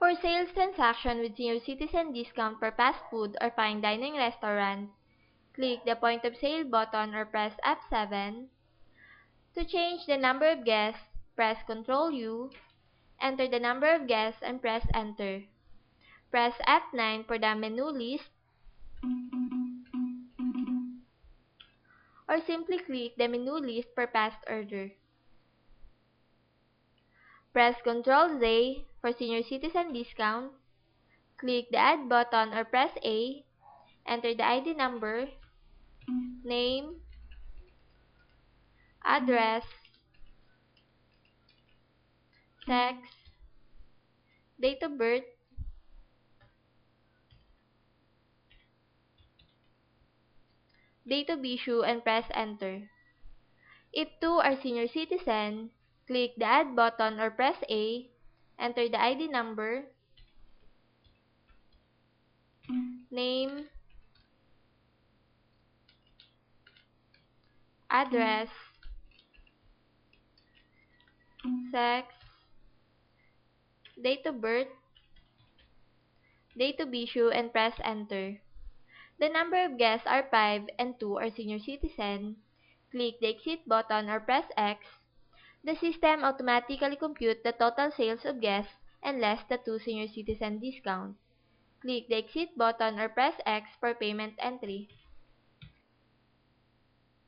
For sales transaction with senior citizen discount for fast food or fine dining restaurant, click the Point of Sale button or press F7. To change the number of guests, press Ctrl U, enter the number of guests and press Enter. Press F9 for the menu list, or simply click the menu list for past order. Press Ctrl Z for senior citizen discount, click the Add button or press A, enter the ID number, name, address, sex, date of birth, date of issue, and press Enter. If two are senior citizen, click the Add button or press A, enter the ID number, name, address, sex, date of birth, date of issue, and press Enter. The number of guests are 5 and 2 are senior citizen. Click the Exit button or press X. The system automatically computes the total sales of guests and less the 2 senior citizen discount. Click the Exit button or press X for payment entry.